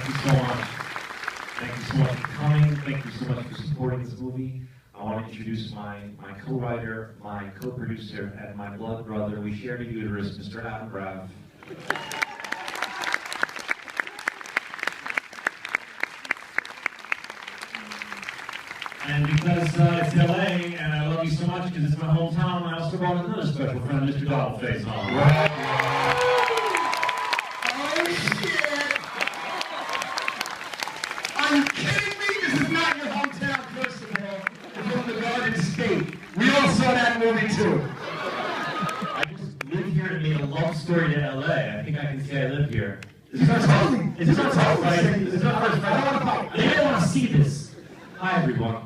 you so much. Thank you so much for coming. Thank you so much for supporting this movie. I want to introduce my co-writer, my co-producer, and my blood brother. We share a uterus, Mr. Zach Braff. And because it's LA, and I love you so much because it's my hometown, I also brought another special friend, Mr. Donald Faison. Right. Oh shit! Are you kidding me? This is not your hometown, first of all. It's from the Garden State. We all saw that movie too. I just lived here and made a love story to LA. I think I can say I live here. Is this our fight? Is this our fight? Is this our first fight? I don't want to fight. I didn't want to see this. Hi, everyone.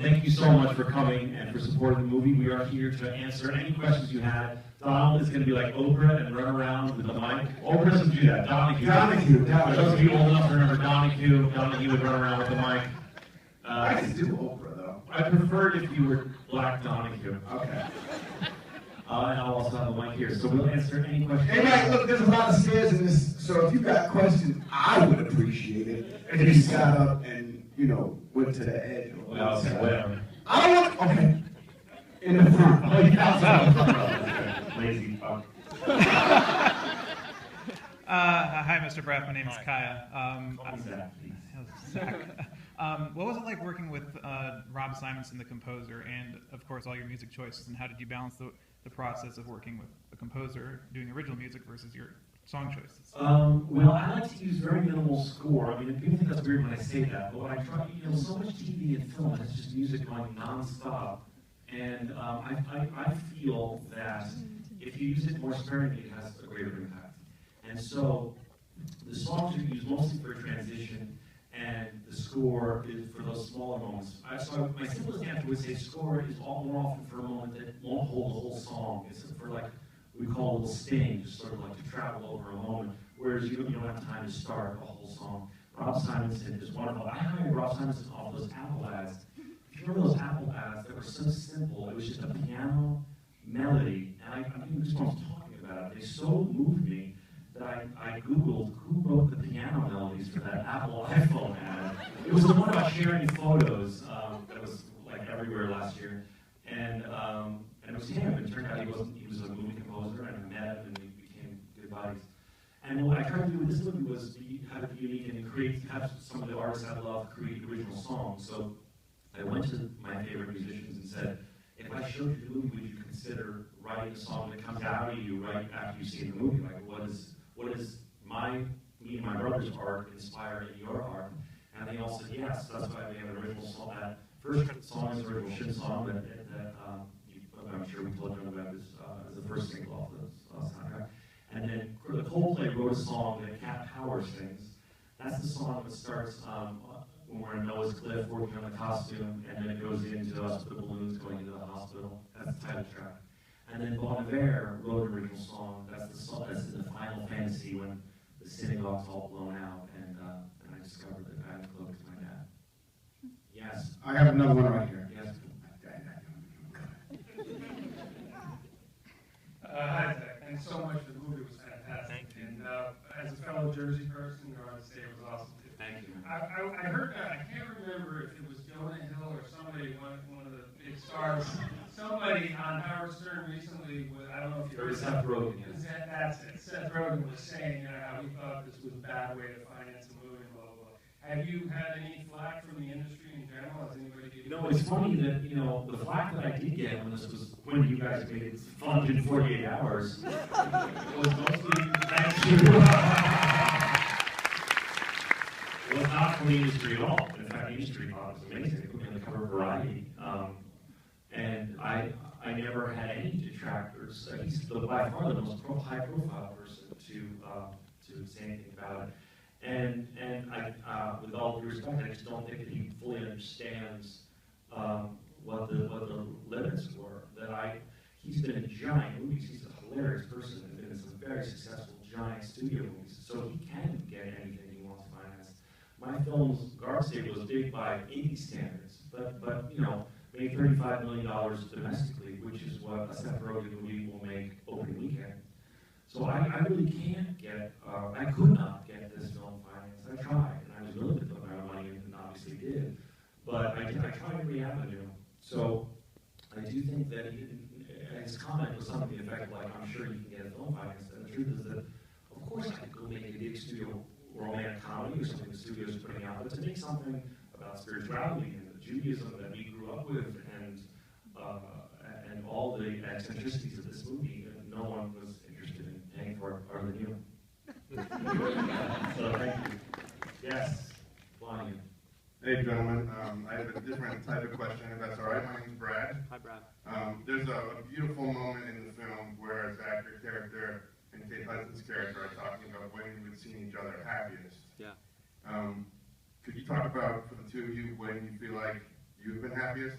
Thank you so much for coming and for supporting the movie. We are here to answer any questions you had. Donald is going to be like Oprah and run around with the mic. Oprah doesn't do that. Donahue. For those of you old enough to remember Donahue would run around with the mic. I could do Oprah though. I preferred if you were Black Donahue. Okay. And I'll also have the mic here, so we'll answer any questions. Hey man, look, there's a lot of stairs in this, so if you got questions, I would appreciate it if you got up and, you know, went to the edge. Well, okay, whatever. I don't want, okay. In the front. Oh, you outside the front. Lazy fuck. Hi, Mr. Braff. My name is Kaya. Zach. What was it like working with Rob Simonsen, the composer, and of course all your music choices? And how did you balance the process of working with a composer doing original music versus your song choices? Well, I like to use very minimal score. I mean, people think that's weird when I say that, but when I try, you know, so much TV and film, it's just music going nonstop. And I feel that if you use it more sparingly, it has a greater impact. And so the songs are used mostly for transition, and the score is for those smaller moments. So my simplest answer would say score is more often for a moment that won't hold the whole song. It's for like, we call a little sting, just sort of like to travel over a moment, whereas you don't have time to start a whole song. Rob Simonsen is wonderful. I hired Rob Simonsen off those Apple ads. If you remember those Apple ads that were so simple, it was just a piano melody, and I think this one's talking about it. They so moved me that I Googled who wrote the piano melodies for that Apple iPhone ad. It was the one about sharing photos that was like everywhere last year, and it was him. It turned out he was a movie composer, and I met him, and we became good buddies. And what I tried to do with this movie was have it unique and have some of the artists I love create original songs. So I went to my favorite musicians and said, if I showed you the movie, would you consider writing a song that comes out of you right after you see the movie? Like, what is me and my brother's art inspire in your art? And they all said yes. That's why we have an original song. That first song is an original Shin song that I'm sure we told you about this as the first single off the soundtrack. And then the Coldplay wrote a song that Cat Power sings. That's the song that starts when we're in Noah's Cliff working on the costume, and then it goes into us with the balloons going into the hospital. That's the title track. And then Bon Iver wrote an original song. That's the song that's in the Final Fantasy when the synagogue's all blown out, and I discovered that I had to look to my dad. Yes. I have another one right here. Yes. Hi, Zach. Thanks so much for the movie. It was fantastic. And as a fellow Jersey person, you're on stage, it was awesome too. Thank you. I heard, I can't remember if it was Jonah Hill or somebody, one of the big stars, somebody on Howard Stern recently, I don't know if you heard Seth Rogen. That's it. Seth Rogen was saying how he thought this was a bad way to finance a movie, blah, blah, blah. Have you had any flack from the industry in general? Has anybody given you? It's funny that, the flack that I did get when you guys made it fun in 48 hours was mostly thanks to it was not from the industry at all. In fact, the industry thought it was amazing. They put me on the cover of Variety. And I never had any detractors. He's by far the most high-profile person to say anything about it. And I, with all due respect, I just don't think that he fully understands what the limits were. He's been a giant movies. He's a hilarious person and been in some very successful giant studio movies. So he can get anything he wants financed. My film's guard state was big by 80 standards, but made $35 million domestically, which is what a Seth Rogen movie will make opening weekend. So I really can't get, I could not get tried every avenue. So I do think that his comment was something to the effect like, I'm sure you can get a film finance. And the truth is that, of course, I could go make a big studio romantic comedy or something the studio's putting out, but to make something about spirituality and the Judaism that we grew up with and all the eccentricities of this movie, no one was interested in paying for it other than you. So thank you. Yes, Lonnie. Hey gentlemen, I have a different type of question, if that's all right. My name's Brad. Hi, Brad. There's a beautiful moment in the film where Zach, your character, and Kate Hudson's character are talking about when you would see each other happiest. Yeah. Could you talk about, for the two of you, when you feel like you've been happiest?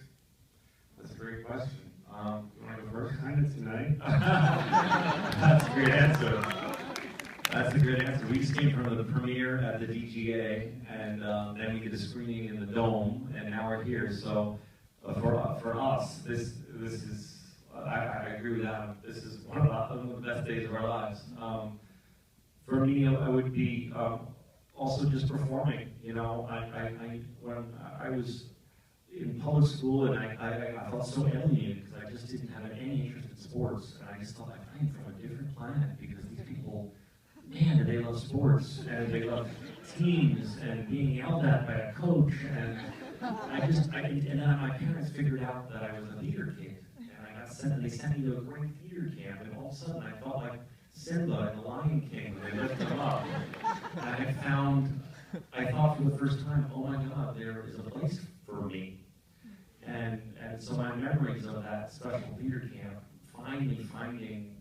That's a great question. You want to go first? Kind of tonight. That's a great answer. That's a great answer. We just came from the premiere at the DGA, and then we did a screening in the Dome, and now we're here. So for us, this is, I agree with Adam. This is one of the best days of our lives. For me, I would be also just performing. You know, when I was in public school, and I felt so alienated because I just didn't have any interest in sports, and I just thought I'm from a different planet because these people, man, they love sports and they love teams and being yelled at by a coach, and and then my parents figured out that I was a theater kid, and I got sent. They sent me to a great theater camp, and all of a sudden I felt like Simba in The Lion King when they lifted him up. And I thought for the first time, oh my God, there is a place for me. And so my memories of that special theater camp, finally finding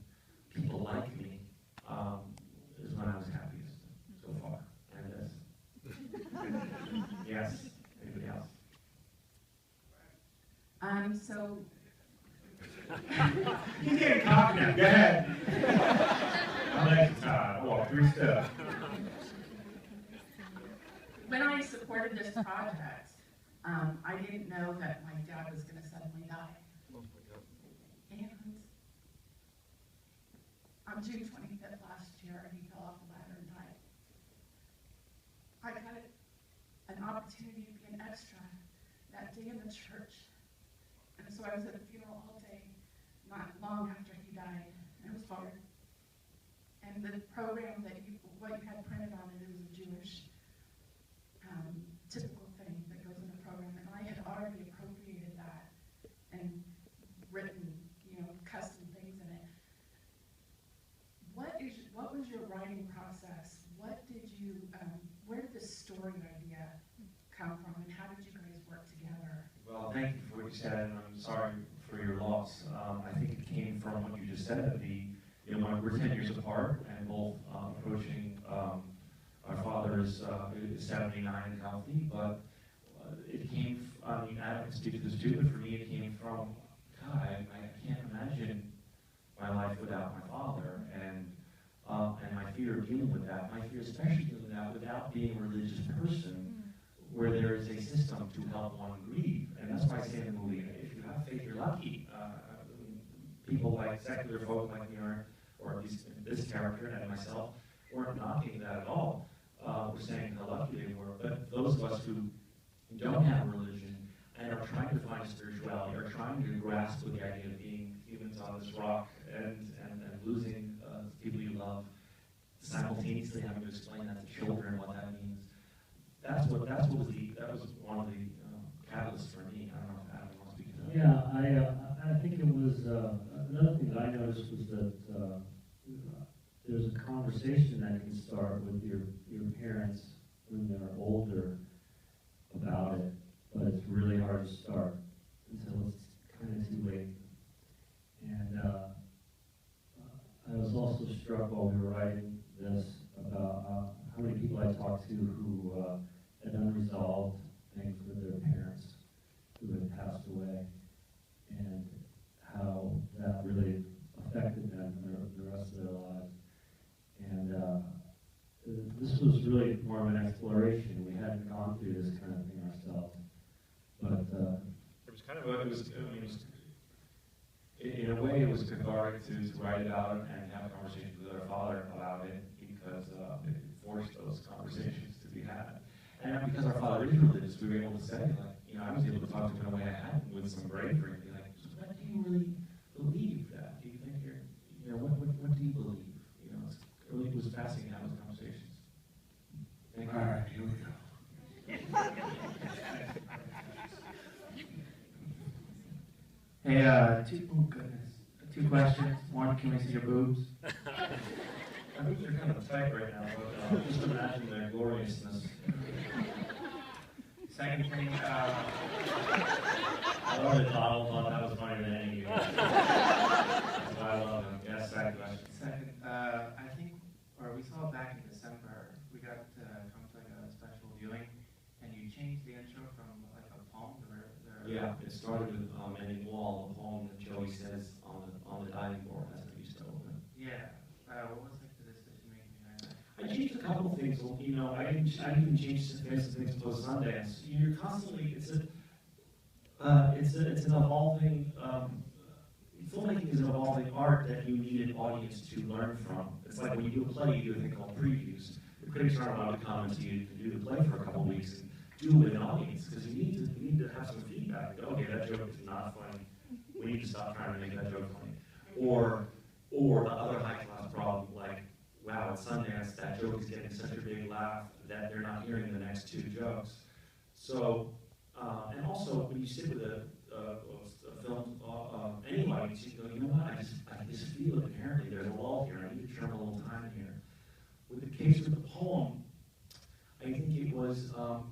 people like me, is when I was happiest so far. And this. Yes. Anybody else? So He's getting cocky now. Go ahead. I like you, Todd. Oh, 3 steps. when I supported this project, I didn't know that my dad was going to suddenly die. And on June 25th last year, he fell off the ladder and died. I got an opportunity to be an extra that day in the church. And so I was at a funeral all day, not long after he died, and it was hard. And the program that what you had printed on it was a Jewish typical thing that goes in the program, and I had already appropriated that and written, custom things in it. What was your writing process? What did you, where did this story idea come from, and how did you guys work together? Well, thank you for what you said, and I'm sorry for your loss. I think it came from what you just said. When we're 10 years apart and both approaching, our father is 79 and healthy, but it came, I don't speak to this too, but for me it came from, God, I can't imagine my life without my father, and my fear of dealing with that, my fear especially dealing with that without being a religious person, where there is a system to help one grieve. And that's why I say in the movie, if you have faith, you're lucky. People like secular folk like me, or at least this character and myself, weren't knocking that at all. We're saying how lucky they were. But those of us who don't have religion and are trying to find spirituality, are trying to grasp with the idea of being humans on this rock and losing people you love, simultaneously having to explain that to children what that means. That was one of the catalysts for me. I don't know if Adam wants to speak to that. Yeah, I think it was another thing that I noticed was that there's a conversation that can start with your parents when they're older about it, but it's really hard to start until it's kind of too late. And I was also struck while we were writing this about how many people I talked to who had unresolved things with their parents who had passed away, and how that really affected them the rest of their lives. And this was really more of an exploration. We hadn't gone through this kind of thing ourselves. But it was kind of in a way, it was cathartic to write about it and have conversations with our father about it, because it forced those conversations to be had. And because our father is religious, we were able to say, you know, I was able to talk to him in a way I hadn't with some bravery and be like, so what do you really believe that? Do you think you're, you know, what do you believe? You know, it was fascinating having those conversations. Thank you. All right, here we go. Hey, oh goodness, 2 questions. One, can we see your boobs? My boobs are kind of tight right now, but just imagine their gloriousness. Second thing, I love that Donald thought that was funnier than any of you. That's why I love him. Yes, second question. second, I think, or we saw back in December, we got to come to like a special viewing, and you changed the intro from like a poem to Yeah, it started with ending wall, a poem that Joey says on the diving board. That's how you used to open. Yeah. What was like the decision making behind that? I changed a couple of things. You know, I didn't even change things post Sundance. You're constantly it's an evolving filmmaking is an evolving art that you need an audience to learn from. It's like when you do a play, you do a thing called previews. The critics aren't allowed to come to you to do the play for a couple of weeks and do it with an audience because you need to have some feedback. Go, okay, that joke is not funny. We need to stop trying to make that joke funny. Or the other high class problem, like, wow, at Sundance, that joke is getting such a big laugh that they're not hearing the next 2 jokes. So, and also when you sit with a film, any audience, you go, you know what, I just feel inherently there's a lull here. I need to trim a little time here. With the case with the poem, I think it was a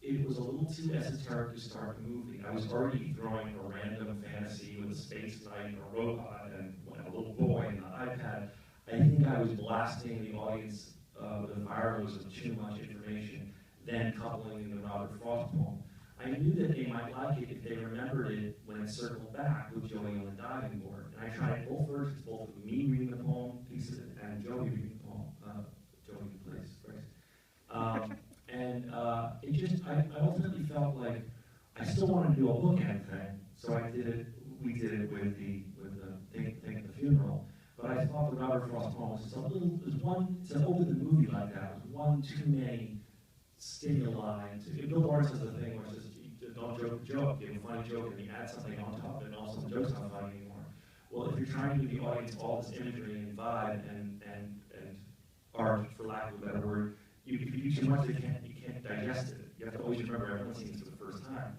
little too esoteric to start the movie. I was already throwing a random fantasy with a space knight and a robot and a little boy and an iPad. I think I was blasting the audience with a fire hose of too much information, then coupling in the Robert Frost poem. I knew that they might like it if they remembered it when it circled back with Joey on the diving board. And I tried both versions, both of me reading the poem piece of it and Joey reading the poem. Joey plays Grace. It just, I ultimately felt like I still wanted to do a bookend thing, so we did it with the thing at the funeral. But I thought the Robert Frost poem was to open the movie like that was one too many stimuli. Bill Lawrence has a thing where it says, don't joke the joke, give a funny joke, and you add something on top of it, and also the joke's not funny anymore. Well, if you're trying to give the audience all this imagery and vibe and art, for lack of a better word, if you do too much, you can't digest it. You have to always remember everyone's seen it for the first time.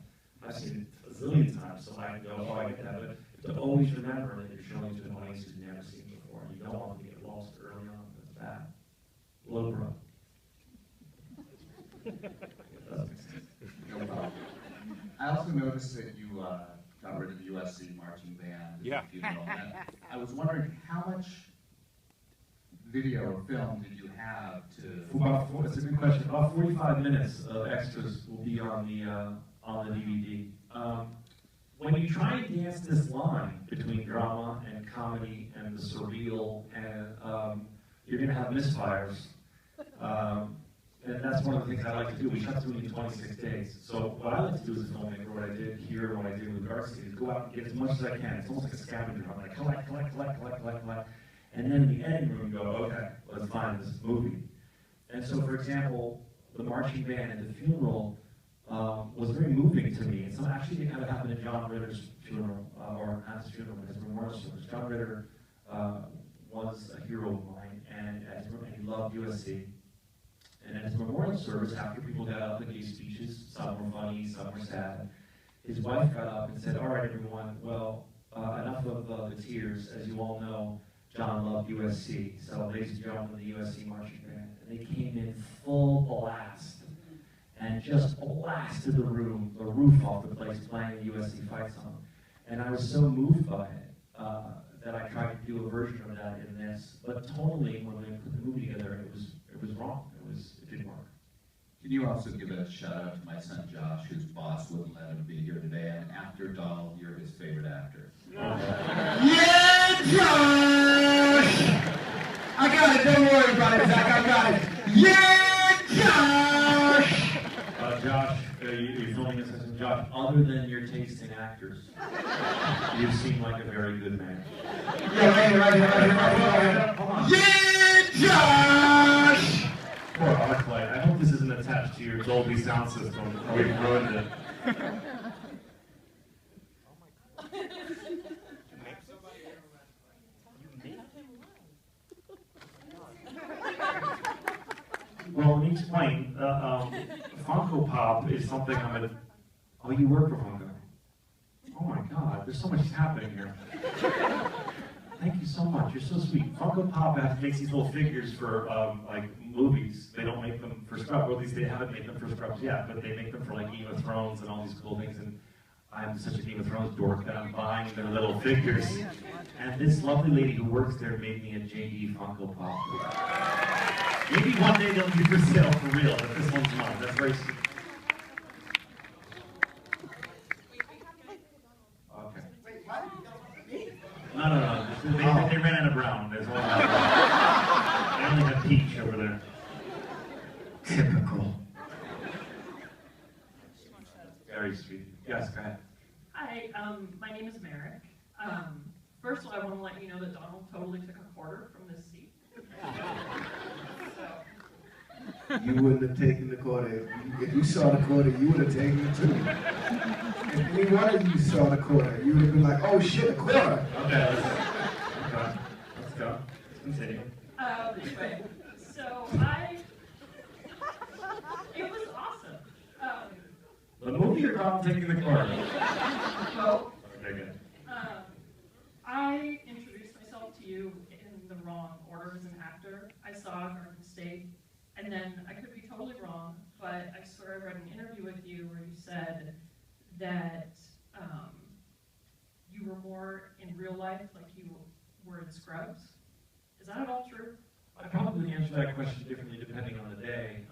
I've seen it a zillion times, so I can go, oh, I get that. But you have to always remember that you're showing to an audience who's never seen it before. You don't want them to get lost early on. That's bad. Low bro. No problem. I also noticed that you got rid of the USC marching band. Yeah. And I was wondering how much video or film did you have to? That's a good question. About 45 minutes of extras will be on the DVD. When you try and dance this line between drama and comedy and the surreal, and you're going to have misfires. And that's one of the things I like to do. We shot through in 26 days. So what I like to do as a filmmaker, what I did here, what I did with Garcia, is go out and get as much as I can. It's almost like a scavenger hunt. Like collect. And then in the editing room, go, okay, let's find this movie. And so, for example, the marching band at the funeral was very moving to me. And so actually it kind of happened at John Ritter's funeral, or not his funeral, but his memorial service. John Ritter was a hero of mine, and he loved USC. And at his memorial service, after people got up and gave speeches, some were funny, some were sad, his wife got up and said, all right, everyone, well, enough of the tears. As you all know, John loved USC. So ladies and gentlemen, the USC marching band. And they came in full blast and just blasted the roof off the place, playing the USC fight song. And I was so moved by it that I tried to do a version of that in this. But totally, when we put the movie together, it was wrong. It didn't work. Can you also give a shout out to my son Josh, whose boss wouldn't let him be here today, and after Donald, you're his favorite actor. Yeah, Josh! I got it, don't worry about it, Zach, I got it. Yeah, Josh! Josh, you're filming this as Josh, other than your taste in actors, you seem like a very good man. Yeah, right here. Hold on. Yeah, Josh! Poor Arclight. I hope this isn't attached to your Dolby sound system. We've ruined it. Well, let me explain. Funko Pop is something I'm gonna. Oh, you work for Funko? Oh my God, there's so much happening here. Thank you so much. You're so sweet. Funko Pop makes these little figures for like movies. They don't make them for Scrubs, or at least they haven't made them for Scrubs yet. But they make them for like Game of Thrones and all these cool things. And I'm such a Game of Thrones dork that I'm buying their little figures. And this lovely lady who works there made me a JD Funko Pop. Maybe one day they'll be for sale for real, but this one's mine. That's very sweet. Okay. Wait, what? No. They ran out of brown. There's one. I only have peach over there. Typical. Very sweet. Yes, go ahead. Hi, my name is Merrick. First of all, I want to let you know that Donald totally took a quarter from this seat. You wouldn't have taken the quarter. If you saw the quarter, you would have taken it too. If any one of you saw the quarter, you would have been like, oh shit, a quarter. Okay, let's go. Let's continue. Anyway, so it was awesome. The movie or Donald taking the quarter? Both. Okay, good. I introduced myself to you in the wrong order as an actor. I saw Garden State, and then I could be totally wrong, but I swear I read an interview with you where you said that you were more in real life like you were in Scrubs. Is that at all true? I probably answer that question differently depending on the day.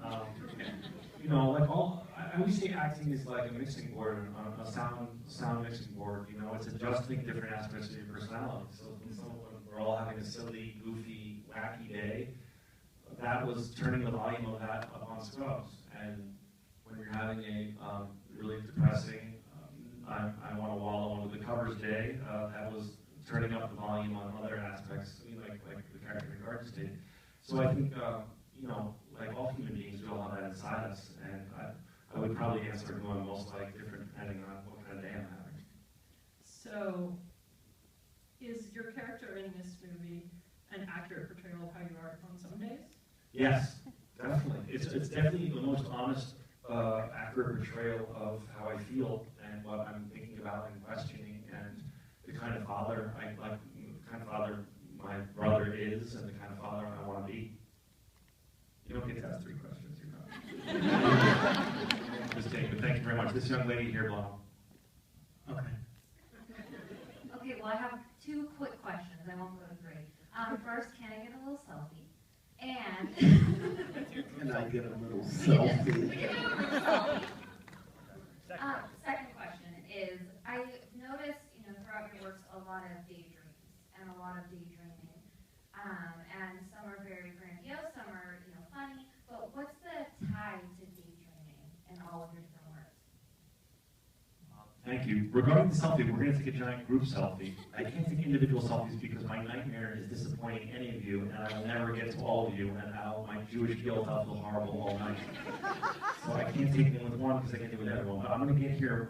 You know, like I always say acting is like a mixing board, a sound mixing board. You know, it's adjusting different aspects of your personality. So when we're all having a silly, goofy, wacky day, that was turning the volume of that up on Scrubs. And when you're having a really depressing, I want to wallow under the covers day, that was turning up the volume on other aspects, I mean, like the character in Garden State. So I think, you know, like all human beings, we all have that inside us, and I would probably answer who I'm most like, different depending on what kind of day I'm having. So, is your character in this movie an accurate portrayal of how you are on some days? Yes, definitely. It's definitely the most honest, accurate portrayal of how I feel and what I'm thinking about and questioning, and the kind of father my brother is, and the kind of father I want to be. You don't get to ask 3 questions, you're not. Just kidding, but thank you very much. This young lady here, Blum. Okay. Okay, well, I have 2 quick questions. I won't go to 3. First, can I get a little selfie? And Can I get a little selfie? we can do a little selfie. Second question is, I noticed, throughout your works, a lot of daydreams and a lot of daydreaming. And some are very grandiose, some are, funny. But what's the tie to daydreaming in all of your different works? Thank you. Regarding the selfie, we're going to take a giant group selfie. I can't take individual selfies because my nightmare is disappointing any of you, and I will never get to all of you, and my Jewish guilt, I'll feel horrible all night. So I can't take them with one because I can't do it with everyone. But I'm going to get here.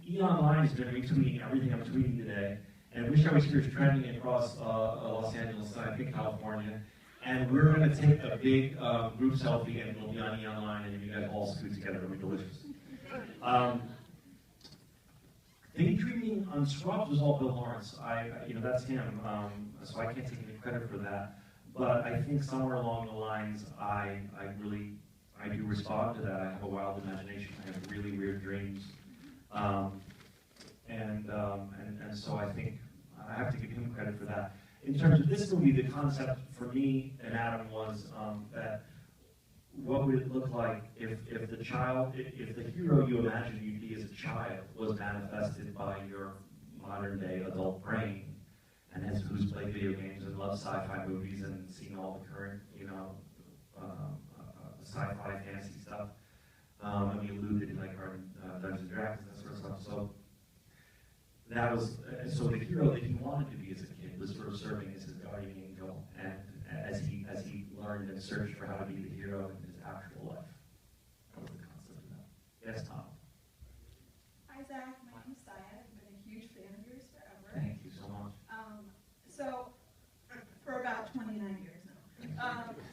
E! Online has been retweeting everything I'm tweeting today, and Wish I Was Here is trending across Los Angeles, I think California. And we're going to take a big group selfie, and it'll be on E! Online, and you guys all scoot together. It'll be delicious. Daydreaming on Scrubs was all Bill Lawrence. That's him. So I can't take any credit for that. But I think somewhere along the lines, I do respond to that. I have a wild imagination. I have really weird dreams, and so I think I have to give him credit for that. In terms of this movie, the concept for me and Adam was that what would it look like if the hero you imagine you'd be as a child was manifested by your modern day adult brain, and who's played video games and loves sci-fi movies and seen all the current, sci-fi fantasy stuff. And we alluded to like our Dungeons and Dragons and that sort of stuff. So that was the hero that he wanted to be as a kid was sort of serving as his guardian angel, and as he learned and searched for how to be the hero in his actual life. That was the concept of that. Yes, Tom.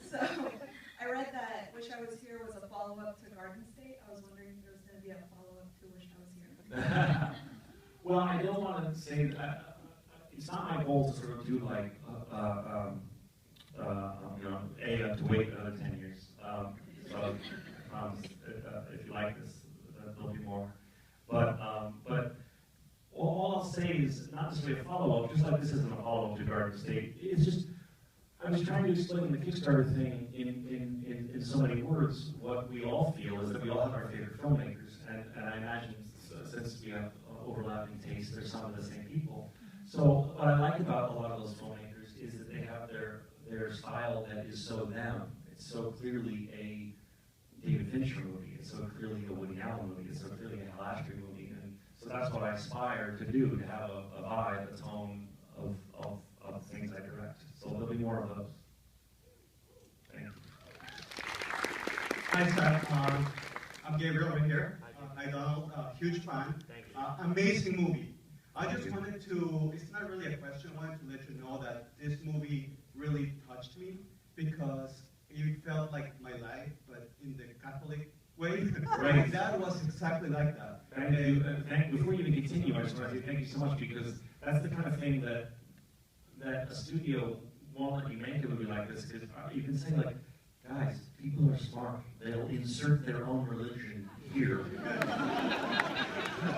So I read that Wish I Was Here was a follow-up to Garden State. I was wondering if there was going to be a follow-up to Wish I Was Here. Well, I don't want to say that. It's not my goal to sort of do like, to wait another 10 years. So if you like this, there'll be more. But all I'll say is not necessarily a follow-up, just like this isn't a follow-up to Garden State. It's just, I was trying to explain the Kickstarter thing in so many words. What we all feel is that we all have our favorite filmmakers, and I imagine since we have overlapping tastes, they're some of the same people. So what I like about a lot of those filmmakers is that they have their style that is so them. It's so clearly a David Fincher movie. It's so clearly a Woody Allen movie. It's so clearly a Hal Ashby movie. And so that's what I aspire to do, to have a vibe, a tone of things I direct. So there'll be more of those. Thank you. Hi, Zach. I'm Gabriel over here. Hi, Donald. Huge fan. Thank you. Amazing movie. I just wanted to, it's not really a question, I wanted to let you know that this movie really touched me because it felt like my life, but in the Catholic way. Right. That was exactly like that. Thank you. Before you even continue, I just want to say thank you so much, because that's the kind of thing that a studio won't let you make a movie like this, because you can say, like, guys, people are smart. They'll insert their own religion here.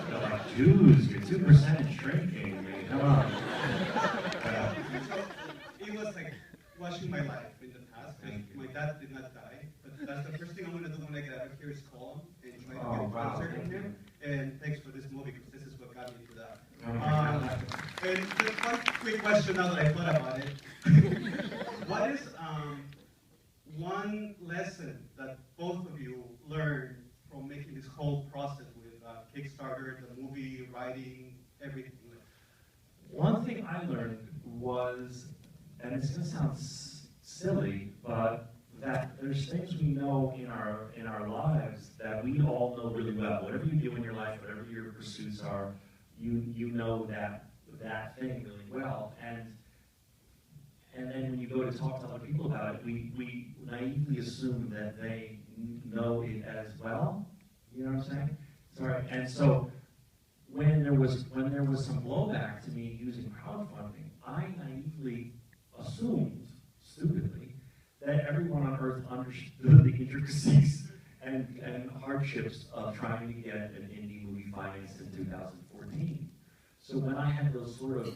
They're like, Jews, your 2% is shrinking. I mean, come on. So it was like watching my life in the past. My dad did not die, but that's the first thing I'm going to do when I get out of here is call him and try to get a concert in him. And thanks for this movie, because this is what got me to that. And just one quick question now that I thought about it. What is one lesson that both of you learned from making this whole process with Kickstarter, the movie, writing, everything? One thing I learned was, and it's going to sound silly, but that there's things we know in our lives that we all know really well. Whatever you do in your life, whatever your pursuits are, you know that thing really well. And then when you go to talk to other people about it, we naively assume that they know it as well. You know what I'm saying? Sorry. And so when there was some blowback to me using crowdfunding, I naively assumed, stupidly, that everyone on earth understood the intricacies and hardships of trying to get an indie movie financed in 2014. So when I had those sort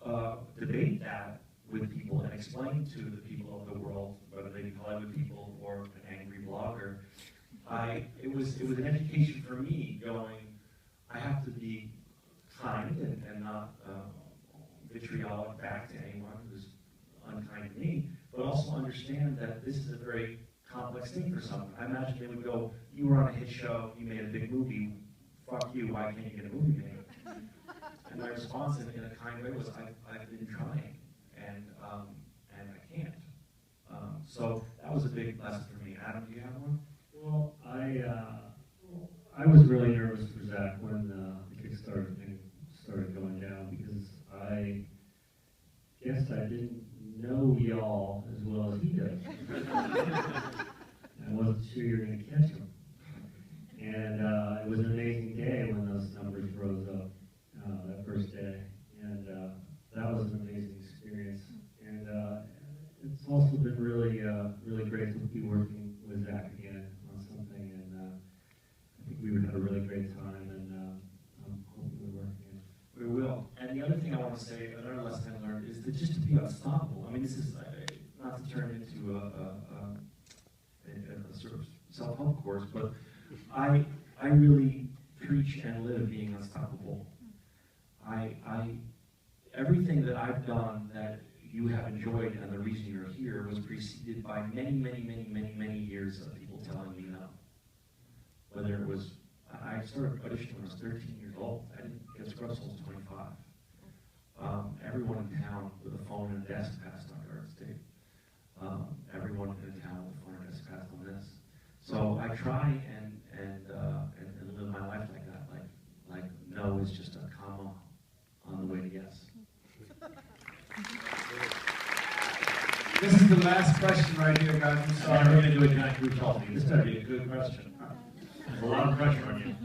of debate that with people and explain to the people of the world, whether they be Hollywood people or an angry blogger, it was an education for me going, I have to be kind and not vitriolic back to anyone who's unkind to me, but also understand that this is a very complex thing for someone. I imagine they would go, you were on a hit show, you made a big movie, fuck you, why can't you get a movie made? And my response in a kind way was, I've been trying, and I can't. So that was a big lesson for me. Adam, do you have one? Well, I was really nervous for Zach when the Kickstarter thing started going down, because I guess I didn't know y'all as well as he does. I wasn't sure you were going to catch him. And it was an amazing day when those numbers rose up that first day. And that was an amazing experience. And it's also been really, really great to be working with Zach again on something. And I think we would have a really great time. And I'm hoping we work again. We will. And the other thing I want to say, another lesson I learned, is to just to be unstoppable. I mean, this is not to turn into a sort of self-help course, but I really preach and live being unstoppable. Everything that I've done that you have enjoyed and the reason you're here was preceded by many years of people telling me no. Whether it was, I started auditioning when I was 13 years old. I didn't get scrubs until I was 25. Everyone in town with a phone and a desk passed on Garden State. Everyone in town with a phone and a desk passed on this. So I try and live my life like that. Like no is just a comma on the way to yes. This is the last question right here, guys. I'm Sorry, sorry. we're going to do a giant group selfie. This better be a good question. There's a lot of pressure on you.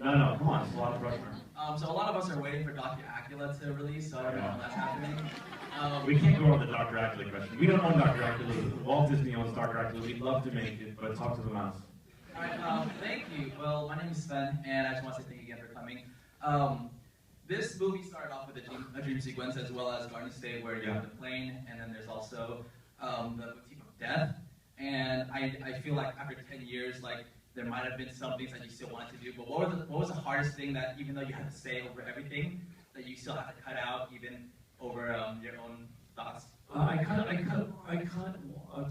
No, come on, it's a lot of pressure. So a lot of us are waiting for Dr. Acula to release, so I don't know when that's happening. We can't go on the Dr. Acula question. We don't own Dr. Acula. Walt Disney owns Dr. Acula. We'd love to make it, but talk to the mouse. All right, thank you. Well, my name is Sven, and I just want to say thank you again for coming. This movie started off with a dream sequence, as well as Garden State, where you have the plane, and then there's also the motif of death. And I feel like after 10 years, like, there might have been some things that you still wanted to do, but what was the hardest thing that, even though you had to say over everything, that you still had to cut out, even over your own thoughts? I cut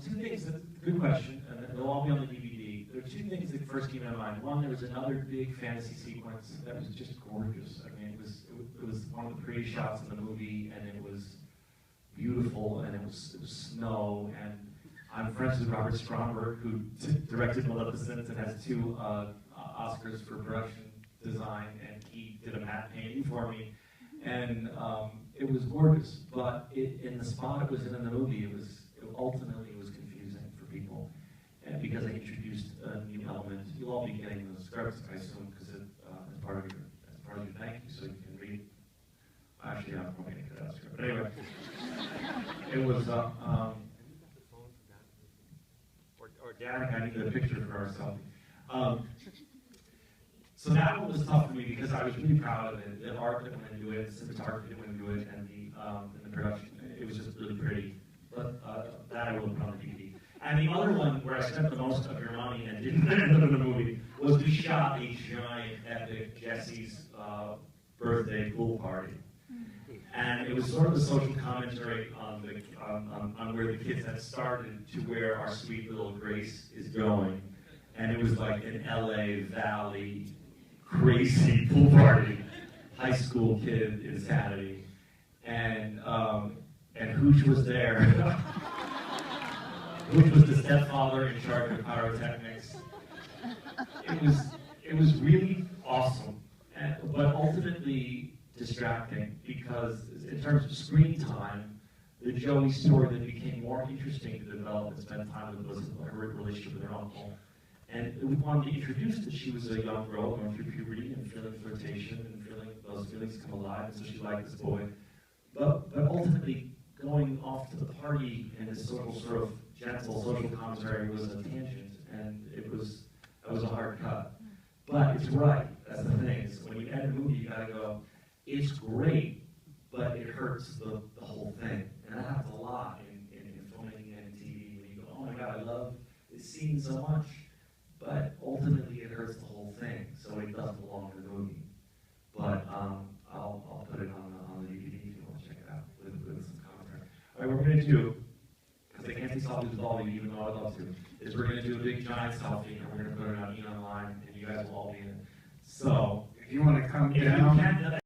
two things. Good question, and they'll all be on the DVD. There are two things that first came to mind. One, there was another big fantasy sequence that was just gorgeous. I mean, it was one of the prettiest shots in the movie, and it was beautiful, and it was snow, and I'm friends with Robert Stromberg, who directed Maleficent and has 2 Oscars for production design, and he did a matte painting for me, and it was gorgeous. But in the spot it was in the movie, it ultimately was confusing for people, and because I introduced a new element. You'll all be getting the scripts, I assume, because as part of your thank you, so you can read. Actually, I'm probably going to get out of the script, but anyway, it was. Organic, I need a picture for our selfie. So that one was tough for me because I was really proud of it. The art that went into it, the cinematography that went into it, and the production. It was just really pretty. But that I will put on the DVD. And the other one where I spent the most of your money and didn't end up in the movie was we shot a giant, epic Jesse's birthday pool party. And it was sort of a social commentary on where the kids had started to where our sweet little Grace is going. And it was like an LA Valley crazy pool party, high school kid insanity. And Hooch was there. Hooch was the stepfather in charge of pyrotechnics. It was really awesome, but ultimately distracting, because in terms of screen time, the Joey story that became more interesting to develop and spend time with was her relationship with her uncle. And we wanted to introduce that she was a young girl going through puberty and feeling flirtation and feeling those feelings come alive, and so she liked this boy. But ultimately, going off to the party and this sort of gentle social commentary was a tangent, and that was a hard cut. But it's right. That's the thing. Is when you edit a movie, you gotta go, it's great, but it hurts the whole thing. And that happens a lot in filmmaking and in TV, when you go, oh my God, I love this scene so much, but ultimately it hurts the whole thing, so it doesn't belong in the movie. But I'll put it on the DVD if you want to check it out with some commentary. All right, what we're going to do, because I can't see selfies with all of you, even though I'd love to, is we're going to do a big giant selfie, and we're going to put it on online, and you guys will all be in it. So, if you want to come down.